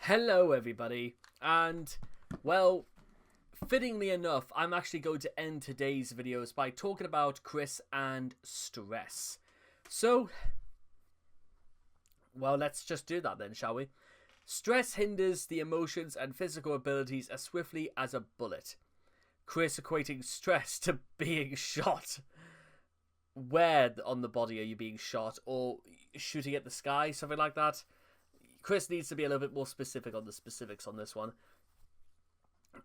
Hello, everybody, and well, fittingly enough, I'm actually going to end today's videos by talking about Chris and stress. So, well, let's just do that then, shall we? Stress hinders the emotions and physical abilities as swiftly as a bullet. Chris equating stress to being shot. Where on the body are you being shot, or shooting at the sky, something like that? Chris needs to be a little bit more specific on the specifics on this one.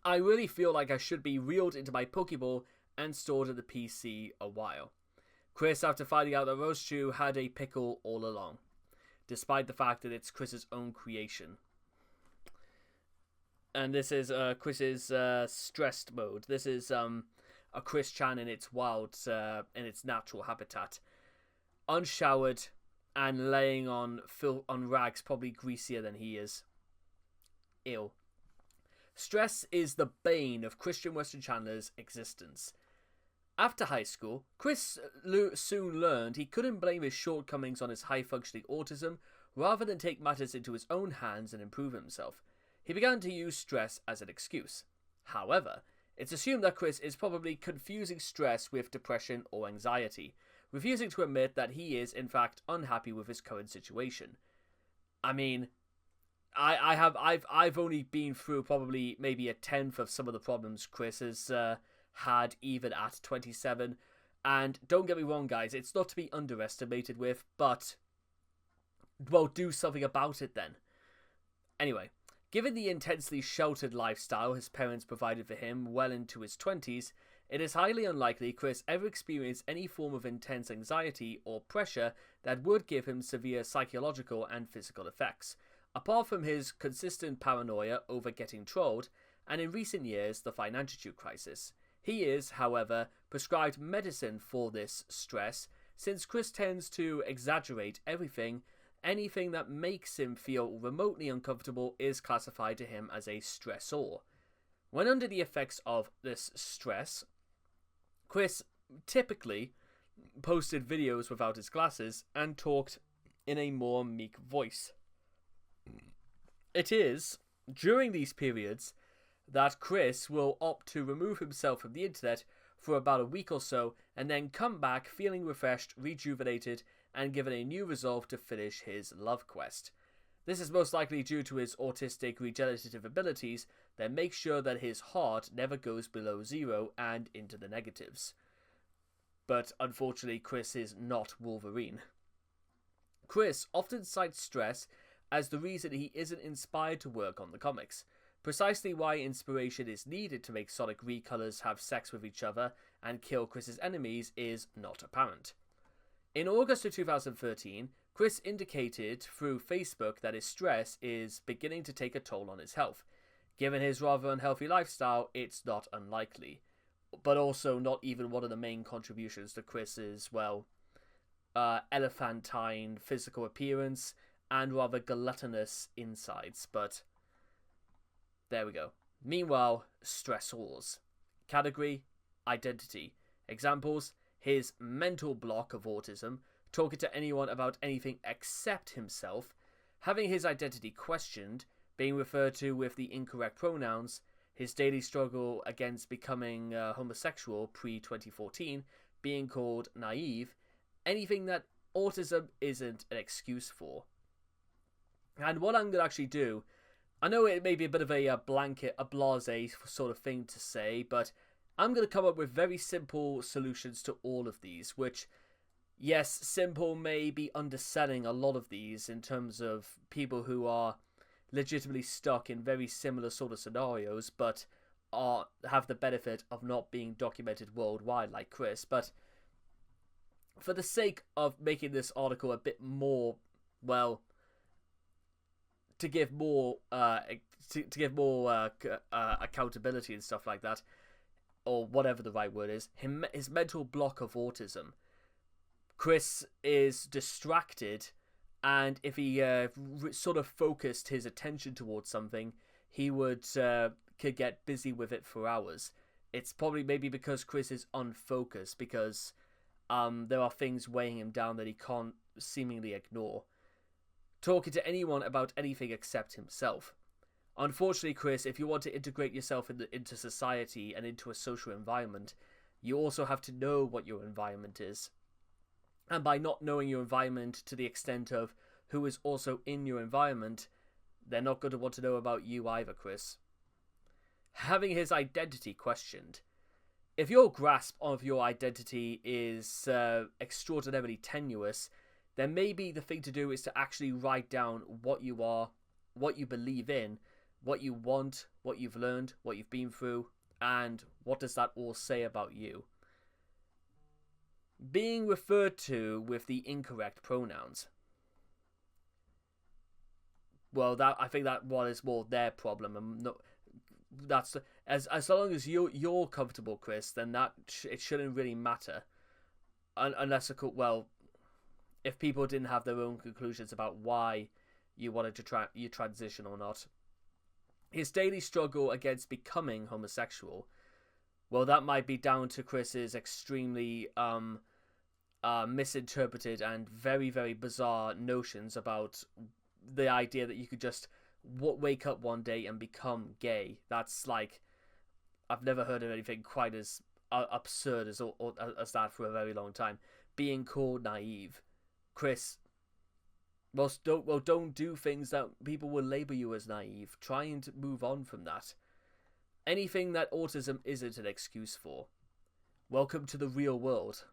I really feel like I should be reeled into my Pokeball and stored in the PC a while. Chris, after finding out that Rosechew had a pickle all along, despite the fact that it's Chris's own creation. And this is Chris's stressed mode. This is a Chris Chan in its wild, in its natural habitat. Unshowered and laying on rags probably greasier than he is. Ew. Stress is the bane of Christian Western Chandler's existence. After high school, Chris soon learned he couldn't blame his shortcomings on his high-functioning autism rather than take matters into his own hands and improve himself. He began to use stress as an excuse. However, it's assumed that Chris is probably confusing stress with depression or anxiety, refusing to admit that he is, in fact, unhappy with his current situation. I mean, I've only been through probably maybe a tenth of some of the problems Chris has had even at 27, and don't get me wrong, guys, it's not to be underestimated with, but well, do something about it then. Anyway, given the intensely sheltered lifestyle his parents provided for him well into his 20s, it is highly unlikely Chris ever experienced any form of intense anxiety or pressure that would give him severe psychological and physical effects, apart from his consistent paranoia over getting trolled, and in recent years the financial crisis. He is, however, prescribed medicine for this stress, since Chris tends to exaggerate everything. Anything that makes him feel remotely uncomfortable is classified to him as a stressor. When under the effects of this stress, Chris typically posted videos without his glasses and talked in a more meek voice. It is during these periods that Chris will opt to remove himself from the internet for about a week or so and then come back feeling refreshed, rejuvenated, and given a new resolve to finish his love quest. This is most likely due to his autistic regenerative abilities that make sure that his heart never goes below zero and into the negatives. But unfortunately, Chris is not Wolverine. Chris often cites stress as the reason he isn't inspired to work on the comics. Precisely why inspiration is needed to make Sonic recolors have sex with each other and kill Chris's enemies is not apparent. In August of 2013, Chris indicated through Facebook that his stress is beginning to take a toll on his health. Given his rather unhealthy lifestyle, it's not unlikely, but also not even one of the main contributions to Chris's, elephantine physical appearance and rather gluttonous insides, but there we go. Meanwhile, stressors. Category, identity. Examples, his mental block of autism, talking to anyone about anything except himself, having his identity questioned, being referred to with the incorrect pronouns, his daily struggle against becoming homosexual pre-2014, being called naive, anything that autism isn't an excuse for. And what I'm going to actually do, I know it may be a bit of a blanket, a blasé sort of thing to say, but I'm going to come up with very simple solutions to all of these, which, yes, simple may be underselling a lot of these in terms of people who are legitimately stuck in very similar sort of scenarios, but have the benefit of not being documented worldwide like Chris. But for the sake of making this article a bit more, well, to give more accountability and stuff like that, or whatever the right word is, his mental block of autism. Chris is distracted, and if he sort of focused his attention towards something, he could get busy with it for hours. It's probably maybe because Chris is unfocused, because there are things weighing him down that he can't seemingly ignore. Talking to anyone about anything except himself. Unfortunately, Chris, if you want to integrate yourself into society and into a social environment, you also have to know what your environment is. And by not knowing your environment to the extent of who is also in your environment, they're not going to want to know about you either, Chris. Having his identity questioned. If your grasp of your identity is extraordinarily tenuous, then maybe the thing to do is to actually write down what you are, what you believe in, what you want, what you've learned, what you've been through, and what does that all say about you. Being referred to with the incorrect pronouns. Well, I think that one is more their problem, and not, that's as long as you're comfortable, Chris, then it shouldn't really matter, unless if people didn't have their own conclusions about why you wanted to you transition or not. His daily struggle against becoming homosexual. Well, that might be down to Chris's extremely misinterpreted and very, very bizarre notions about the idea that you could just wake up one day and become gay. That's like, I've never heard of anything quite as absurd as that for a very long time. Being called naive. Chris, don't do things that people will label you as naive. Try and move on from that. Anything that autism isn't an excuse for. Welcome to the real world.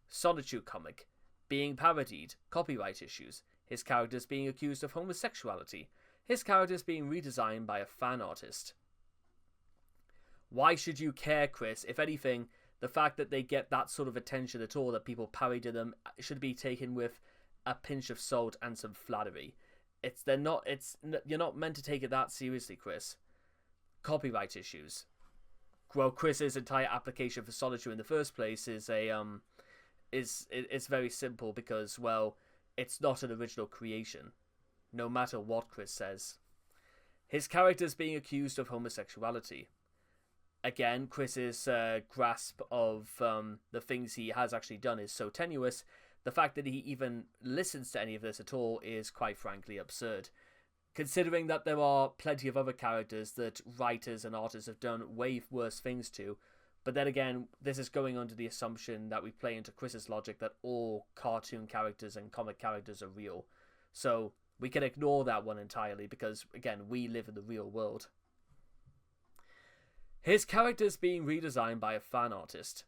Solitude comic. Being parodied. Copyright issues. His characters being accused of homosexuality. His characters being redesigned by a fan artist. Why should you care, Chris? If anything, the fact that they get that sort of attention at all, that people parody them, should be taken with a pinch of salt and some flattery. You're not meant to take it that seriously, Chris. Copyright issues. Well, Chris's entire application for Solitude in the first place is very simple because, well, it's not an original creation, no matter what Chris says. His characters being accused of homosexuality. Again, Chris's grasp of the things he has actually done is so tenuous. The fact that he even listens to any of this at all is quite frankly absurd, considering that there are plenty of other characters that writers and artists have done way worse things to. But then again, this is going under the assumption that we play into Chris's logic that all cartoon characters and comic characters are real. So we can ignore that one entirely because, again, we live in the real world. His characters being redesigned by a fan artist.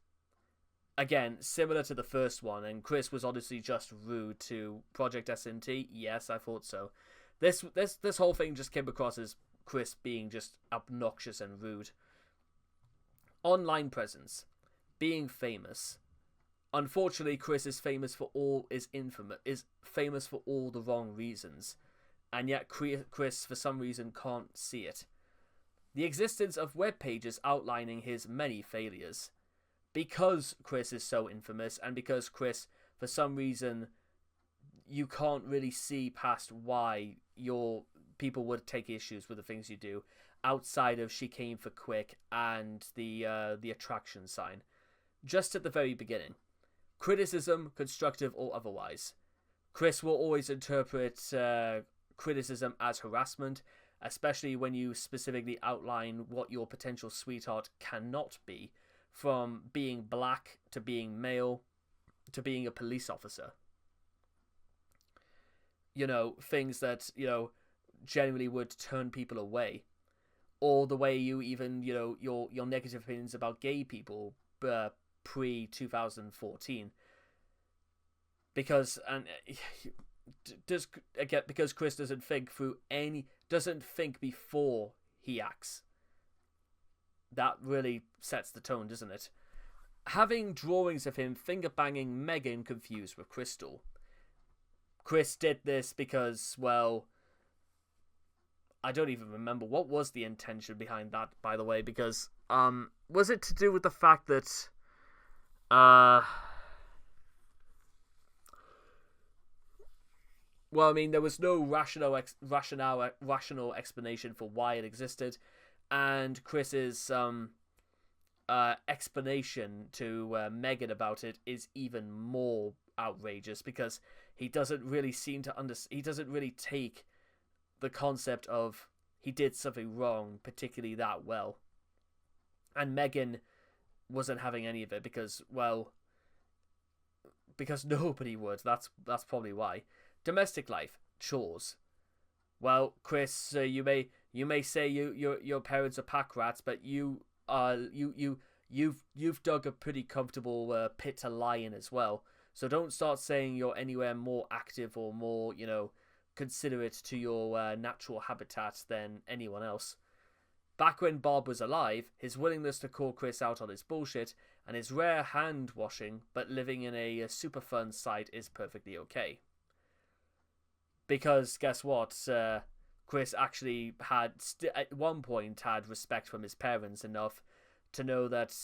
Again, similar to the first one, and Chris was honestly just rude to Project SNT. Yes, I thought so. This whole thing just came across as Chris being just obnoxious and rude. Online presence. Being famous. Unfortunately, Chris is famous for all the wrong reasons. And yet Chris, for some reason, can't see it. The existence of web pages outlining his many failures. Because Chris is so infamous, and because Chris, for some reason, you can't really see past why your people would take issues with the things you do, outside of she came for quick and the attraction sign. Just at the very beginning. Criticism, constructive or otherwise. Chris will always interpret criticism as harassment, especially when you specifically outline what your potential sweetheart cannot be, from being black to being male to being a police officer. You know, things that, generally would turn people away. Or the way you even, your negative opinions about gay people pre-2014. Because Chris doesn't think before he acts. That really sets the tone, doesn't it? Having drawings of him finger-banging Megan confused with Crystal. Chris did this because, well, I don't even remember what was the intention behind that, by the way, because was it to do with the fact that well, I mean, there was no rational explanation for why it existed, and Chris's explanation to Megan about it is even more outrageous because he doesn't really take the concept of he did something wrong particularly that well. And Megan wasn't having any of it because, well, because nobody would. That's probably why. Domestic life, chores. Well, Chris, you may say your parents are pack rats, but you've dug a pretty comfortable pit to lie in as well. So don't start saying you're anywhere more active or more, considerate to your natural habitat than anyone else. Back when Bob was alive, his willingness to call Chris out on his bullshit and his rare hand washing but living in a super fun site is perfectly okay. Because guess what? Chris actually at one point had respect from his parents enough to know that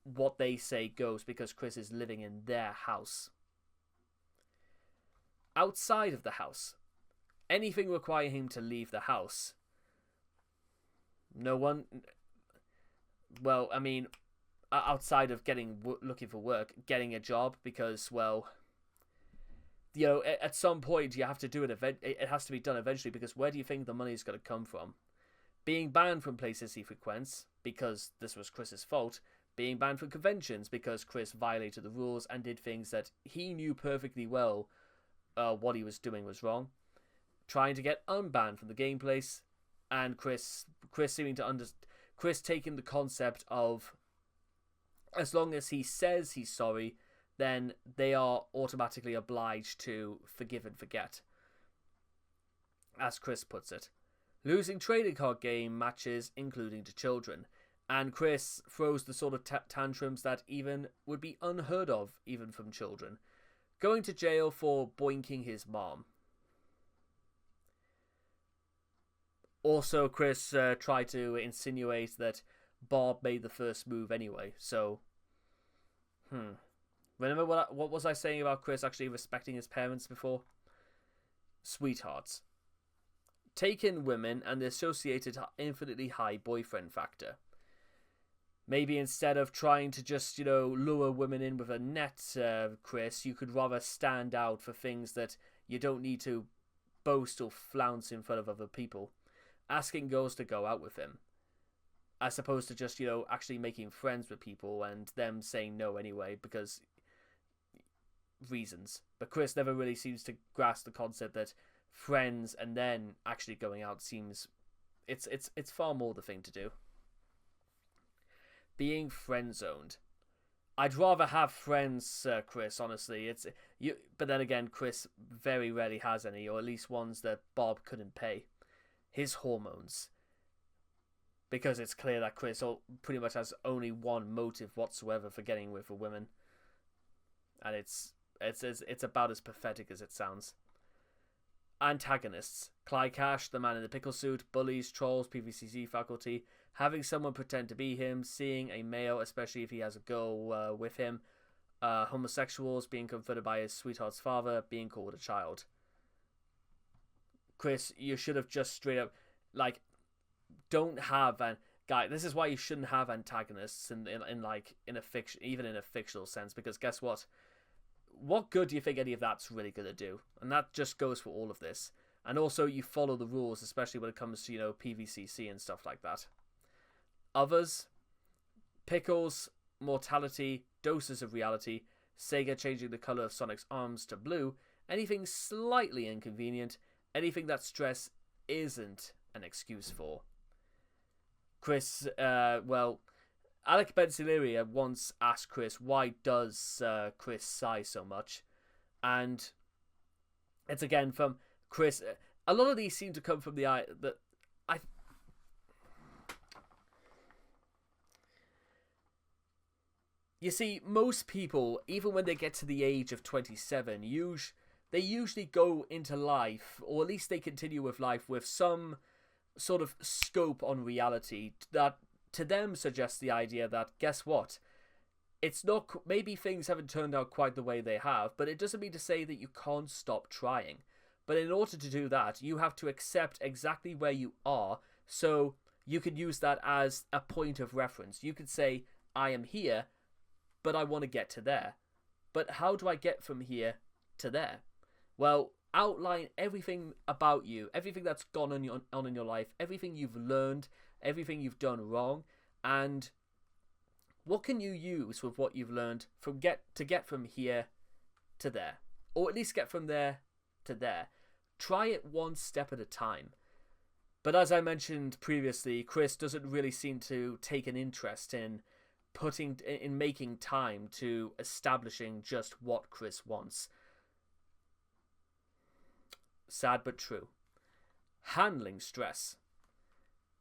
what they say goes because Chris is living in their house. Outside of the house, anything requiring him to leave the house. No one. Well, I mean, outside of looking for work, getting a job, because, well, at some point you have to do it. It has to be done eventually, because where do you think the money is going to come from? Being banned from places he frequents, because this was Chris's fault. Being banned from conventions, because Chris violated the rules and did things that he knew perfectly well what he was doing was wrong. Trying to get unbanned from the game place, and Chris seeming to Chris taking the concept of, as long as he says he's sorry, then they are automatically obliged to forgive and forget. As Chris puts it, losing trading card game matches, including to children, and Chris throws the sort of tantrums that even would be unheard of even from children, going to jail for boinking his mom. Also, Chris tried to insinuate that Bob made the first move anyway, so... Remember what was I saying about Chris actually respecting his parents before? Sweethearts. Take in women and the associated infinitely high boyfriend factor. Maybe instead of trying to just, lure women in with a net, Chris, you could rather stand out for things that you don't need to boast or flounce in front of other people. Asking girls to go out with him, as opposed to just, actually making friends with people and them saying no anyway because reasons. But Chris never really seems to grasp the concept that friends and then actually going out seems it's far more the thing to do. Being friend zoned. I'd rather have friends, Chris, honestly. But then again, Chris very rarely has any, or at least ones that Bob couldn't pay. His hormones. Because it's clear that Chris pretty much has only one motive whatsoever for getting with a woman. And it's about as pathetic as it sounds. Antagonists. Clyde Cash, the man in the pickle suit, bullies, trolls, PVCC faculty, having someone pretend to be him, seeing a male, especially if he has a girl with him, homosexuals, being confronted by his sweetheart's father, being called a child. Chris, you should have just straight up, don't have guy. This is why you shouldn't have antagonists in a fiction, even in a fictional sense, because guess what? What good do you think any of that's really gonna do? And that just goes for all of this. And also, you follow the rules, especially when it comes to PVCC and stuff like that. Others, pickles, mortality, doses of reality, Sega changing the color of Sonic's arms to blue, anything slightly inconvenient. Anything that stress isn't an excuse for. Chris, Alec Bensileria once asked Chris, why does Chris sigh so much? And it's again from Chris. A lot of these seem to come from You see, most people, even when they get to the age of 27, they usually go into life, or at least they continue with life, with some sort of scope on reality that to them suggests the idea that, guess what? It's not, maybe things haven't turned out quite the way they have, but it doesn't mean to say that you can't stop trying. But in order to do that, you have to accept exactly where you are, so you can use that as a point of reference. You could say, I am here, but I want to get to there. But how do I get from here to there? Well, outline everything about you, everything that's gone on in your life, everything you've learned, everything you've done wrong, and what can you use with what you've learned to get from here to there, or at least get from there to there. Try it one step at a time. But as I mentioned previously, Chris doesn't really seem to take an interest in making time to establishing just what Chris wants. Sad but true. Handling stress.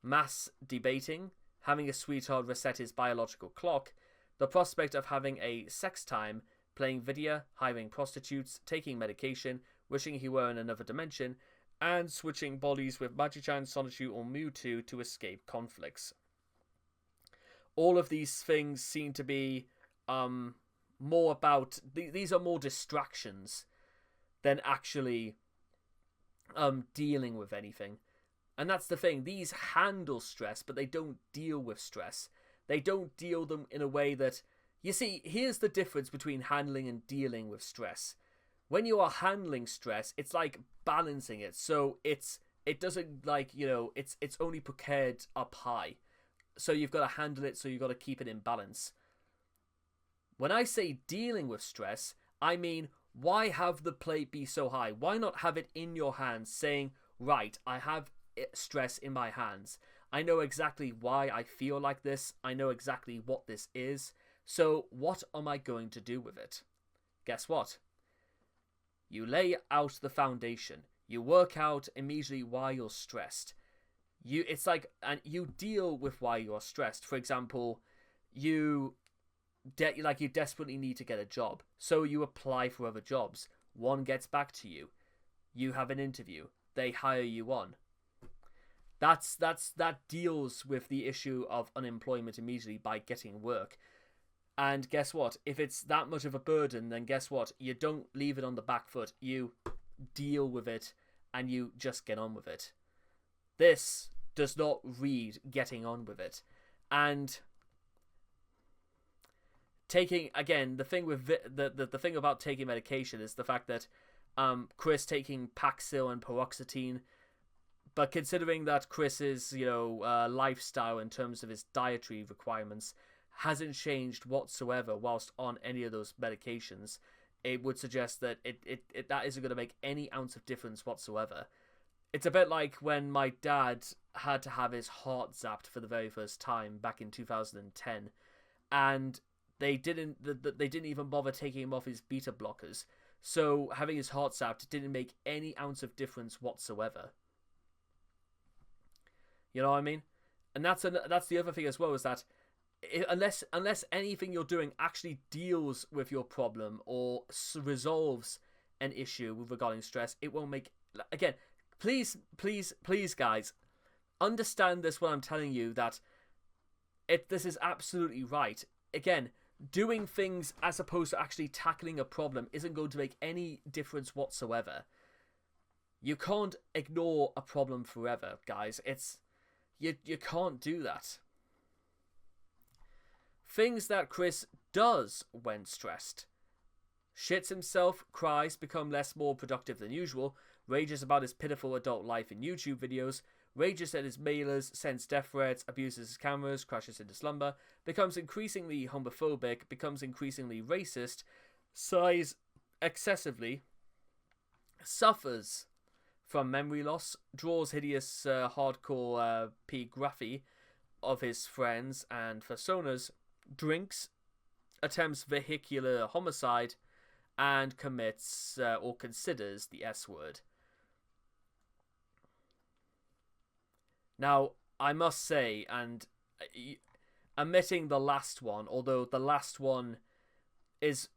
Mass debating, having a sweetheart reset his biological clock, the prospect of having a sex time, playing video, hiring prostitutes, taking medication, wishing he were in another dimension, and switching bodies with Magi-chan, Sonichu, or Mewtwo to escape conflicts. All of these things seem to be more about... These are more distractions than actually dealing with anything. And that's the thing. These handle stress, but they don't deal with stress. They don't deal them in a way that... You see, here's the difference between handling and dealing with stress. When you are handling stress, it's like balancing it. So it doesn't, like, you know, it's only procured up high. So you've got to handle it, so you've got to keep it in balance. When I say dealing with stress, I mean, why have the plate be so high? Why not have it in your hands saying, right, I have stress in my hands. I know exactly why I feel like this. I know exactly what this is. So what am I going to do with it? Guess what? You lay out the foundation. You work out immediately why you're stressed. And you deal with why you're stressed. For example, you desperately need to get a job. So you apply for other jobs. One gets back to you. You have an interview. They hire you on. That deals with the issue of unemployment immediately by getting work. And guess what? If it's that much of a burden, then guess what? You don't leave it on the back foot. You deal with it and you just get on with it. This does not read getting on with it. And taking, again, the thing with the thing about taking medication is the fact that Chris taking Paxil and paroxetine, but considering that Chris's lifestyle in terms of his dietary requirements hasn't changed whatsoever whilst on any of those medications, it would suggest that that isn't going to make any ounce of difference whatsoever. It's a bit like when my dad had to have his heart zapped for the very first time back in 2010, and they didn't even bother taking him off his beta blockers. So having his heart zapped didn't make any ounce of difference whatsoever. You know what I mean? And that's the other thing as well, is that unless anything you're doing actually deals with your problem or resolves an issue with regarding stress, it won't make... Again, please, guys, understand this when I'm telling you that this is absolutely right. Again, doing things as opposed to actually tackling a problem isn't going to make any difference whatsoever. You can't ignore a problem forever, guys. You can't do that. Things that Chris does when stressed. Shits himself, cries, become more productive than usual, rages about his pitiful adult life in YouTube videos, rages at his mailers, sends death threats, abuses his cameras, crashes into slumber, becomes increasingly homophobic, becomes increasingly racist, sighs excessively, suffers from memory loss, draws hideous hardcore p-graphy of his friends and personas, drinks, attempts vehicular homicide, and commits or considers the S-word. Now, I must say, and omitting the last one, although the last one it's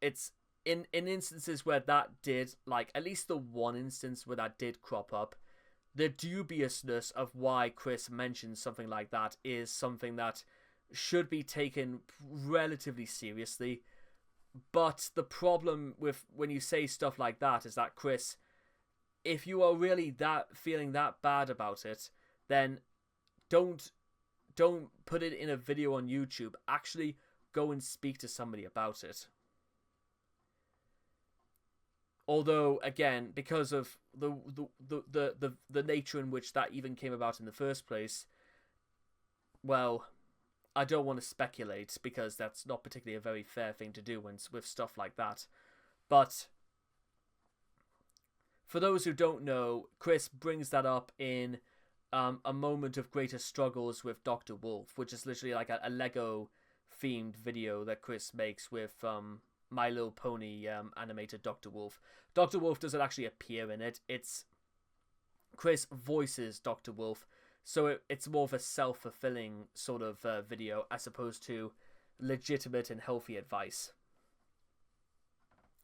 in instances where that did, like, at least the one instance where that did crop up, the dubiousness of why Chris mentioned something like that is something that should be taken relatively seriously. But the problem with when you say stuff like that is that, Chris, if you are really feeling that bad about it, then don't put it in a video on YouTube. Actually go and speak to somebody about it. Although, again, because of the nature in which that even came about in the first place, well, I don't want to speculate because that's not particularly a very fair thing to do with stuff like that. But for those who don't know, Chris brings that up in a moment of greater struggles with Dr. Wolf, which is literally like a Lego themed video that Chris makes with My Little Pony animated Dr. Wolf. Dr. Wolf doesn't actually appear in it. It's Chris voices Dr. Wolf, so it's more of a self-fulfilling sort of video as opposed to legitimate and healthy advice.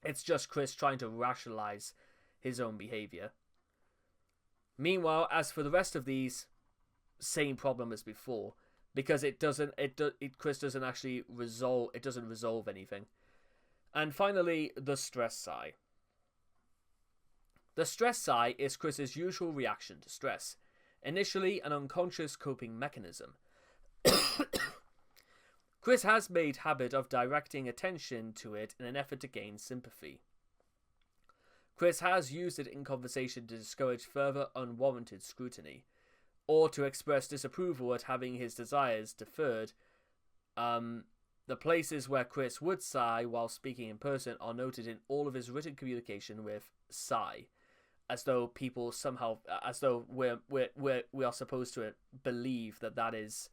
It's just Chris trying to rationalize his own behavior. Meanwhile, as for the rest of these, same problem as before, because Chris doesn't actually resolve anything. And finally, the stress sigh. The stress sigh is Chris's usual reaction to stress, initially an unconscious coping mechanism. Chris has made habit of directing attention to it in an effort to gain sympathy. Chris has used it in conversation to discourage further unwarranted scrutiny, or to express disapproval at having his desires deferred. The places where Chris would sigh while speaking in person are noted in all of his written communication with sigh, as though people somehow, as though we are supposed to believe that is,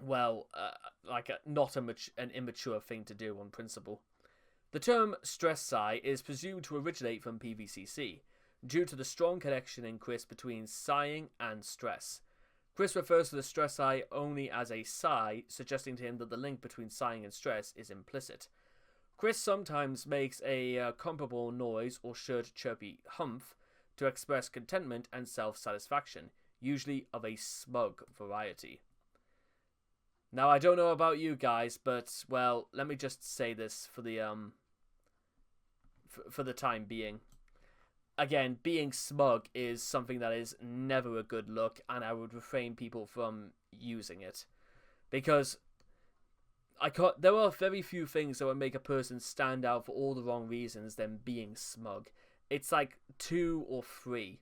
well, not an immature thing to do on principle. The term stress sigh is presumed to originate from PVCC, due to the strong connection in Chris between sighing and stress. Chris refers to the stress sigh only as a sigh, suggesting to him that the link between sighing and stress is implicit. Chris sometimes makes a comparable noise or short chirpy humph to express contentment and self-satisfaction, usually of a smug variety. Now, I don't know about you guys, but, well, let me just say this for the time being. Again, being smug is something that is never a good look, and I would refrain people from using it. Because there are very few things that would make a person stand out for all the wrong reasons than being smug. It's like 2 or 3.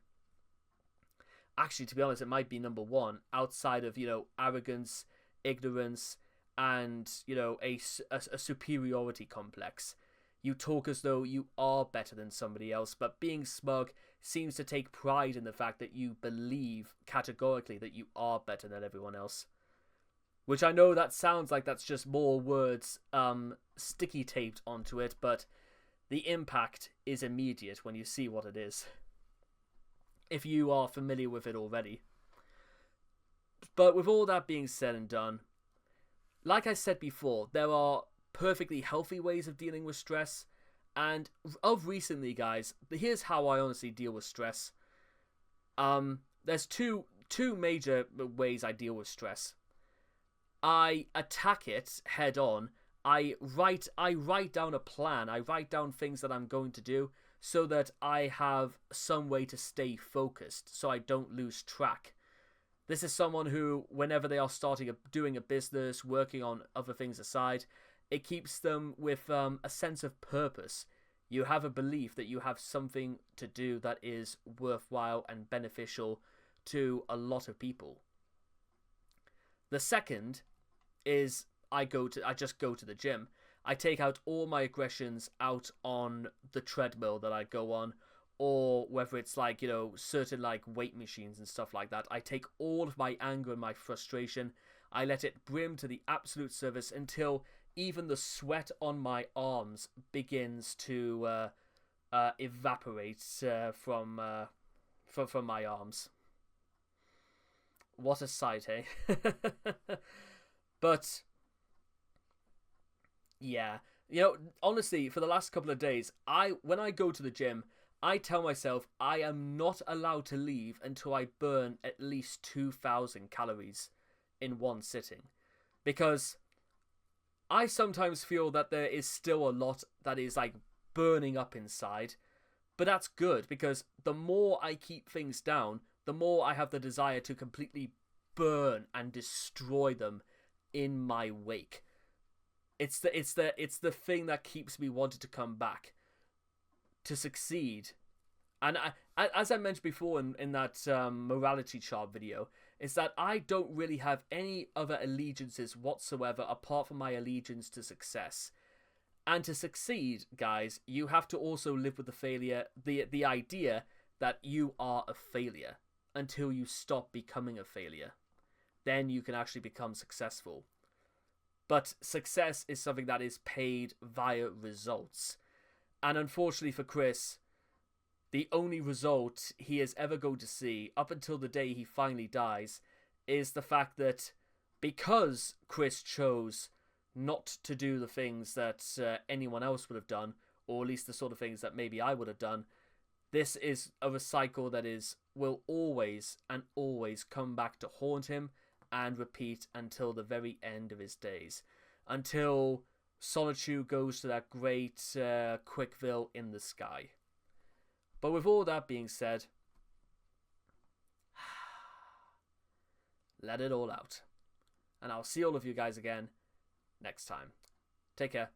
Actually, to be honest, it might be number 1, outside of, arrogance, ignorance, and, a superiority complex. You talk as though you are better than somebody else, but being smug seems to take pride in the fact that you believe categorically that you are better than everyone else. Which I know that sounds like that's just more words sticky taped onto it, but the impact is immediate when you see what it is, if you are familiar with it already. But with all that being said and done, like I said before, there are perfectly healthy ways of dealing with stress, and of recently, guys, here's how I honestly deal with stress. There's two major ways I deal with stress. I attack it head on. I write down a plan. I write down things that I'm going to do so that I have some way to stay focused, so I don't lose track. This is someone who, whenever they are doing a business, working on other things aside, it keeps them with a sense of purpose. You have a belief that you have something to do that is worthwhile and beneficial to a lot of people. The second is I just go to the gym. I take out all my aggressions out on the treadmill that I go on, or whether it's like, certain like weight machines and stuff like that. I take all of my anger and my frustration, I let it brim to the absolute surface until even the sweat on my arms begins to evaporate from my arms. What a sight, eh? But yeah, honestly, for the last couple of days, when I go to the gym, I tell myself I am not allowed to leave until I burn at least 2,000 calories in one sitting, because I sometimes feel that there is still a lot that is like burning up inside, but that's good, because the more I keep things down, the more I have the desire to completely burn and destroy them in my wake. It's the thing that keeps me wanting to come back. to succeed, and as I mentioned before in that morality chart video, is that I don't really have any other allegiances whatsoever apart from my allegiance to success. And to succeed, guys, you have to also live with the failure, the idea that you are a failure until you stop becoming a failure. Then you can actually become successful. But success is something that is paid via results. And unfortunately for Chris, the only result he is ever going to see, up until the day he finally dies, is the fact that because Chris chose not to do the things that anyone else would have done, or at least the sort of things that maybe I would have done, this is a cycle that will always and always come back to haunt him and repeat until the very end of his days. Until Solitude goes to that great Quickville in the sky. But with all that being said, let it all out. And I'll see all of you guys again next time. Take care.